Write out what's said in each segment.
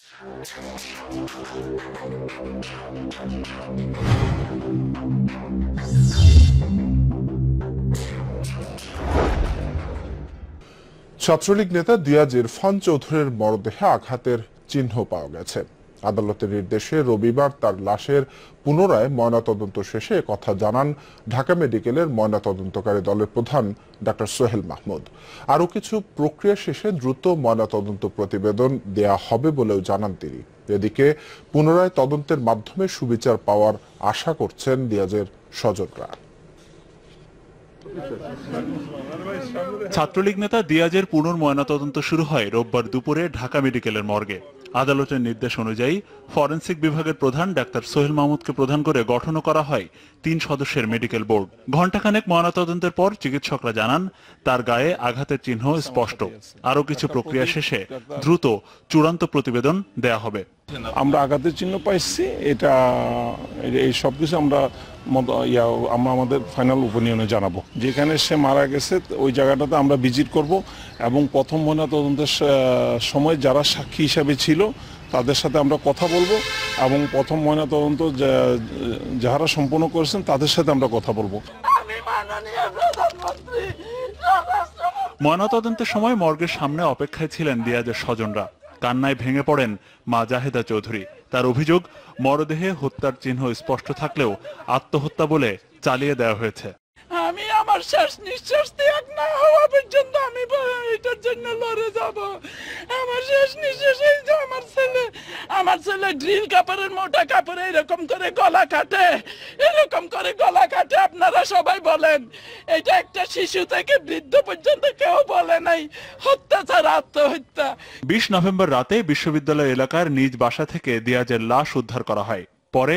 ছাত্রলীগ নেতা দিয়াজ ইরফান চৌধুরীর মরদেহে আঘাতের চিহ্ন পাওয়া গেছে। আদালতের নির্দেশে রবিবার তার লাশের পুনরায় ময়নাতদন্ত শেষে কথা জানান ঢাকা মেডিকেলের ময়নাতদন্তকারী দলের প্রধান ডাক্তার সোহেল মাহমুদ। আরও কিছু প্রক্রিয়া শেষে দ্রুত ময়নাতদন্ত প্রতিবেদন দেয়া হবে বলেও জানান তিনি। এদিকে পুনরায় তদন্তের মাধ্যমে সুবিচার পাওয়ার আশা করছেন দিয়াজের স্বজনরা। ছাত্রলীগ নেতা দিয়াজের পুনর্ময়নাতদন্ত শুরু হয় রোববার দুপুরে ঢাকা মেডিকেলের মর্গে। আদালতের নির্দেশ অনুযায়ী ফরেনসিক বিভাগের প্রধান ডাক্তার সোহেল মাহমুদকে প্রধান করে গঠন করা হয় 3 সদস্যের মেডিকেল বোর্ড। ঘণ্টাখানেক ময়নাতদন্তের পর চিকিৎসকরা জানান তার গায়ে আঘাতের চিহ্ন স্পষ্ট। আরও কিছু প্রক্রিয়া শেষে দ্রুত চূড়ান্ত প্রতিবেদন দেয়া হবে। আমরা আঘাতের চিহ্ন পাইছি, এটা এই সবকিছু আমরা আমাদের ফাইনাল ওপিনিয়নে জানাবো। যেখানে সে মারা গেছে ওই জায়গাটাতে আমরা ভিজিট করব এবং প্রথম ময়নাতদন্তের সময় যারা সাক্ষী হিসাবে ছিল তাদের সাথে আমরা কথা বলবো এবং প্রথম ময়নাতদন্ত যারা সম্পন্ন করেছেন তাদের সাথে আমরা কথা বলবো। ময়নাতদন্তের সময় মর্গের সামনে অপেক্ষায় ছিলেন দিয়াজের স্বজনরা। কান্নায় ভেঙে পড়েন মা জাহেদা চৌধুরী। তার অভিযোগ, মরদেহে হত্যার চিহ্ন স্পষ্ট থাকলেও আত্মহত্যা বলে চালিয়ে দেওয়া হয়েছে। আমি আমার শেষ নিঃশ্বাস ত্যাগ না হওয়া পর্যন্ত আমি এটার জন্য লড়ে যাব। আমার শেষ নিঃশ্বাস এই যে আমার ছেলে ড্রিল কাপড়ের মোটা কাপড়ে এরকম করে গলা কাটে, আপনারা সবাই বলেন। এটা একটা শিশু থেকে বৃদ্ধ পর্যন্ত কেউ বলে নাই হত্যা ছাড়া আত্মহত্যা। 20 নভেম্বর রাতে বিশ্ববিদ্যালয় এলাকার নিজ বাসা থেকে দিয়াজের লাশ উদ্ধার করা হয়। পরে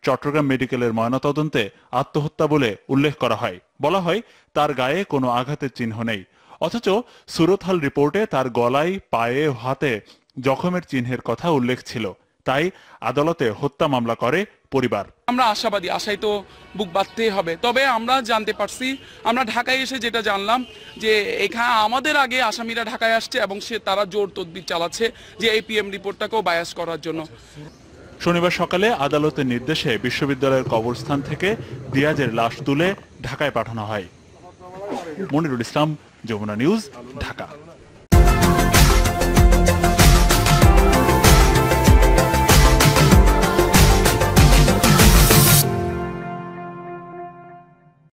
চট্টগ্রাম মেডিকেলের ময়নাতদন্তে আত্মহত্যা বলে উল্লেখ করা হয়। বলা হয় তার গায়ে কোনো আঘাতের চিহ্ন নেই, অথচ সুরতহাল রিপোর্টে তার গলায়, পায়ে ও হাতে জখমের চিহ্নের কথা উল্লেখ ছিল। তাই আদালতে হত্যা মামলা করে পরিবার। আমরা আশাবাদী, আশায় তো বুক বাঁধতেই হবে। তবে আমরা জানতে পারছি, আমরা ঢাকায় এসে যেটা জানলাম যে এখানে আমাদের আগে আসামিরা ঢাকায় আসছে এবং তারা জোর তদবির চালাচ্ছে যে এই পিএম রিপোর্টটাকেও বায়াস করার জন্য। শনিবার সকালে আদালতের নির্দেশে বিশ্ববিদ্যালয়ের কবরস্থান থেকে দিয়াজের লাশ তুলে ঢাকায় পাঠানো হয়। মনিরুল ইসলাম, যমুনা নিউজ, ঢাকা।